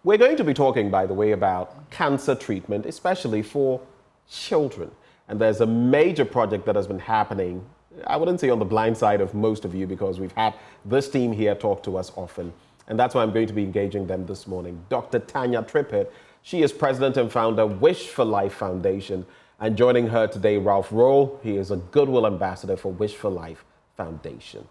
We're going to be talking, by the way, about cancer treatment, especially for children. And there's a major project that has been happening, I wouldn't say on the blind side of most of you, because we've had this team here talk to us often. And that's why I'm going to be engaging them this morning. Dr. Tanya Trippett, she is president and founder, Wish4Life Foundation. And joining her today, Ralph Roll. He is a Goodwill Ambassador for Wish4Life Foundation.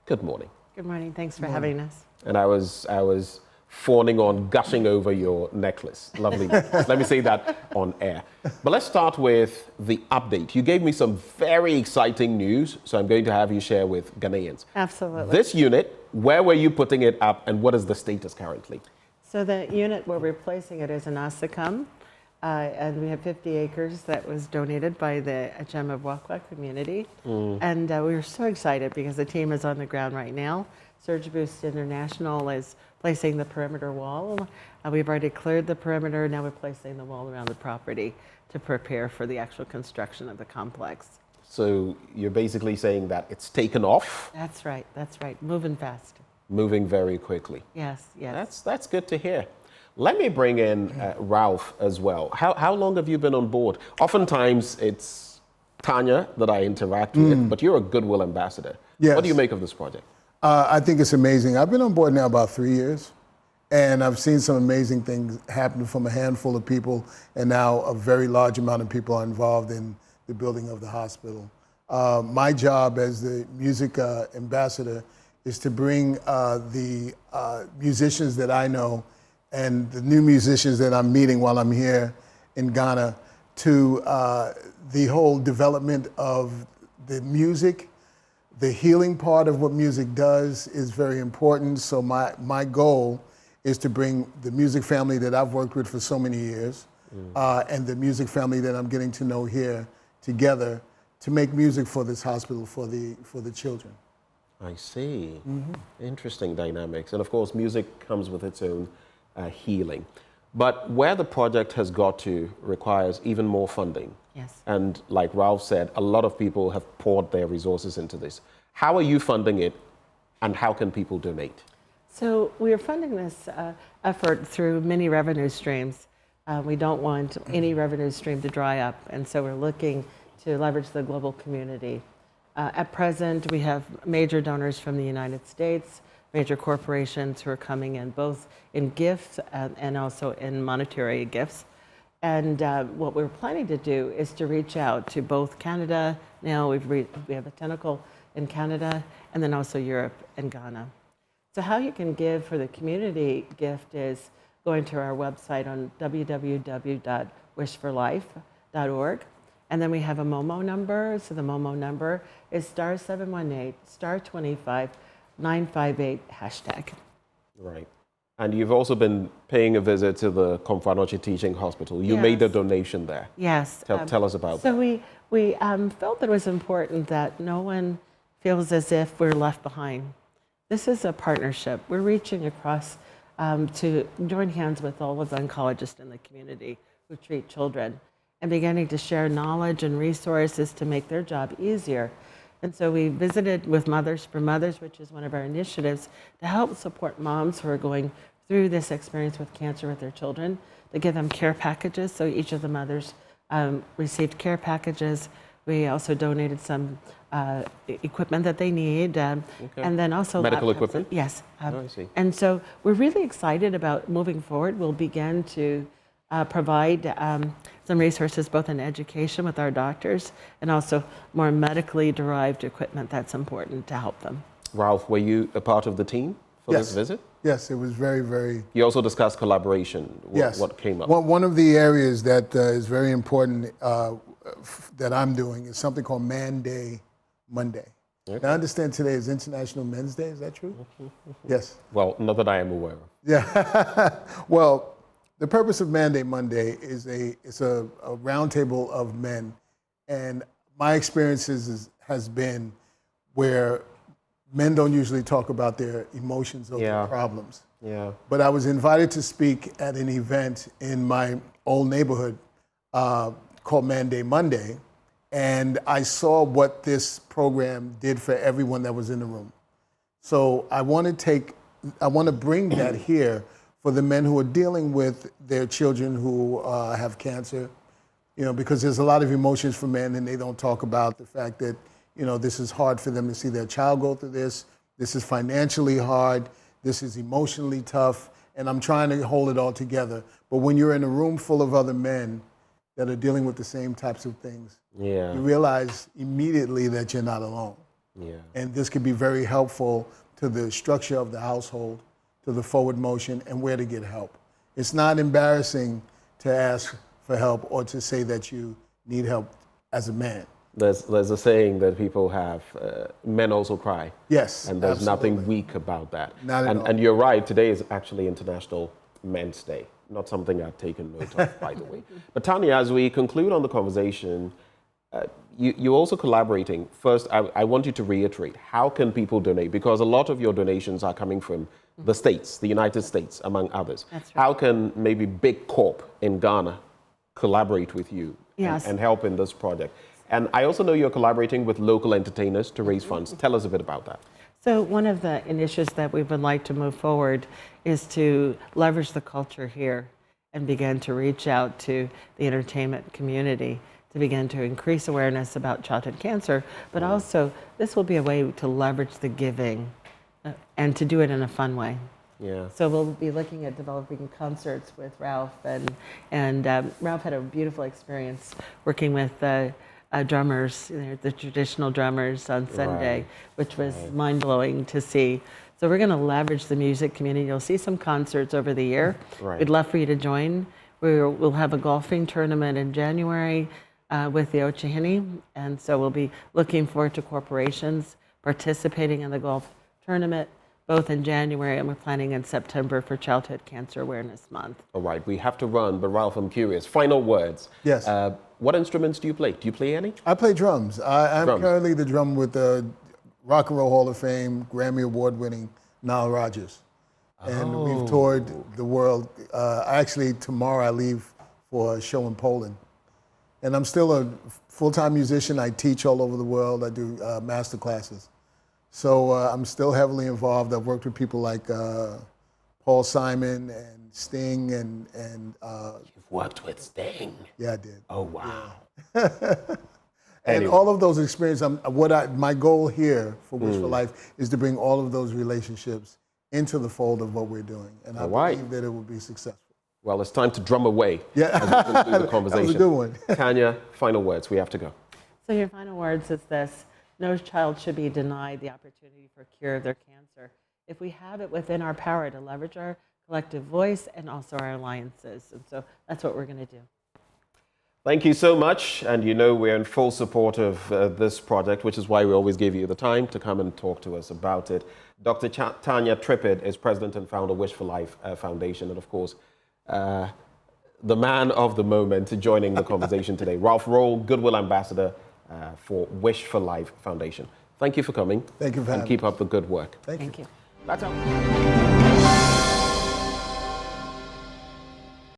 Good morning. Good morning. Thanks for having us. And I was fawning on gushing over your necklace. Lovely. Let me say that on air. But let's start with the update. You gave me some very exciting news, so I'm going to have you share with Ghanaians. Absolutely. This unit, where were you putting it up, and what is the status currently? So the unit we're replacing it is in Asakam, and we have 50 acres that was donated by the Ajam of Wakwa community. And we were so excited because the team is on the ground right now. Surge Boost International is placing the perimeter wall. We've already cleared the perimeter. Now we're placing the wall around the property to prepare for the actual construction of the complex. So you're basically saying that it's taken off? That's right. That's right. Moving fast. Moving very quickly. Yes, yes. That's good to hear. Let me bring in Ralph as well. How long have you been on board? Oftentimes it's Tanya that I interact with, but you're a Goodwill Ambassador. Yes. What do you make of this project? I think it's amazing. I've been on board now about 3 years, and I've seen some amazing things happen from a handful of people, and now a very large amount of people are involved in the building of the hospital. My job as the music ambassador is to bring the musicians that I know and the new musicians that I'm meeting while I'm here in Ghana to the whole development of the music. The healing part of what music does is very important. So my goal is to bring the music family that I've worked with for so many years and the music family that I'm getting to know here together to make music for this hospital for the children. I see. Interesting dynamics. And of course, music comes with its own healing. But where the project has got to requires even more funding. Yes. And like Ralph said, a lot of people have poured their resources into this. How are you funding it, and how can people donate? So we are funding this effort through many revenue streams. We don't want any revenue stream to dry up, and so we're looking to leverage the global community. At present, we have major donors from the United States, major corporations who are coming in both in gifts and also in monetary gifts. And what we're planning to do is to reach out to both Canada. Now we have a tentacle in Canada, and then also Europe and Ghana. So how you can give for the community gift is going to our website on www.wish4life.org. And then we have a Momo number. So the Momo number is *718 *25 958 #. Right. And you've also been paying a visit to the Komfanoche Teaching Hospital. You made a donation there. Yes. Tell us about that. So we felt that it was important that no one feels as if we're left behind. This is a partnership. We're reaching across to join hands with all of the oncologists in the community who treat children and beginning to share knowledge and resources to make their job easier. And so we visited with Mothers for Mothers, which is one of our initiatives to help support moms who are going through this experience with cancer with their children, to give them care packages. So each of the mothers received care packages. We also donated some equipment that they need. And then also medical laptops. equipment? Yes. I see. And so we're really excited about moving forward. We'll begin to provide some resources both in education with our doctors and also more medically derived equipment that's important to help them. Ralph, were you a part of the team for this visit? Yes, it was very, very... You also discussed collaboration. What came up? One of the areas that is very important that I'm doing is something called Man Day Monday. Okay. Now, I understand today is International Men's Day. Is that true? Yes. Well, not that I am aware of. Yeah. Well, the purpose of Man Day Monday is it's a roundtable of men, and my experiences has been where men don't usually talk about their emotions or their problems. Yeah. But I was invited to speak at an event in my old neighborhood called Man Day Monday, and I saw what this program did for everyone that was in the room. So I want to bring that here for the men who are dealing with their children who have cancer, because there's a lot of emotions for men and they don't talk about the fact that, this is hard for them to see their child go through this. This is financially hard. This is emotionally tough. And I'm trying to hold it all together. But when you're in a room full of other men that are dealing with the same types of things, you realize immediately that you're not alone. Yeah. And this could be very helpful to the structure of the household, to the forward motion, and where to get help. It's not embarrassing to ask for help or to say that you need help as a man. There's a saying that people have, men also cry. Yes, and there's absolutely. nothing weak about that. Not at all. And you're right, today is actually International Men's Day. Not something I've taken note of, by the way. But Tanya, as we conclude on the conversation, you're also collaborating. First, I want you to reiterate, how can people donate? Because a lot of your donations are coming from the States, the United States, among others. That's right. How can maybe Big Corp in Ghana collaborate with you and help in this project? And I also know you're collaborating with local entertainers to raise funds. Tell us a bit about that. So one of the initiatives that we would like to move forward is to leverage the culture here and begin to reach out to the entertainment community to begin to increase awareness about childhood cancer, but also this will be a way to leverage the giving and to do it in a fun way. Yeah. So we'll be looking at developing concerts with Ralph, and Ralph had a beautiful experience working with drummers, the traditional drummers on Sunday, which was mind-blowing to see. So we're going to leverage the music community. You'll see some concerts over the year. We'd love for you to join. We'll have a golfing tournament in January with the Ochahini, and so we'll be looking forward to corporations participating in the golf tournament, both in January, and we're planning in September for Childhood Cancer Awareness Month. All right, we have to run, but Ralph, I'm curious. Final words. Yes. What instruments do you play? Do you play any? I play drums. I'm currently the drum with the Rock and Roll Hall of Fame, Grammy Award-winning Nile Rodgers. And we've toured the world. Actually, tomorrow I leave for a show in Poland. And I'm still a full-time musician. I teach all over the world. I do master classes. So I'm still heavily involved. I've worked with people like Paul Simon and Sting and You've worked with Sting. Yeah, I did. Oh, wow. Yeah. And all of those experiences, my goal here for Wish4Life is to bring all of those relationships into the fold of what we're doing. And I believe that it will be successful. Well, it's time to drum away as we conclude the conversation. That was a good one. Tanya, final words. We have to go. So your final words is this: no child should be denied the opportunity for cure of their cancer. If we have it within our power to leverage our collective voice and also our alliances. And so that's what we're going to do. Thank you so much. And you know we're in full support of this project, which is why we always give you the time to come and talk to us about it. Dr. Tanya Trippett is president and founder of Wish4Life Foundation. And of course, the man of the moment joining the conversation today, Ralph Roll, Goodwill Ambassador for Wish4Life Foundation. Thank you for coming. Thank you for having me. And keep up the good work. Thank you. That's all.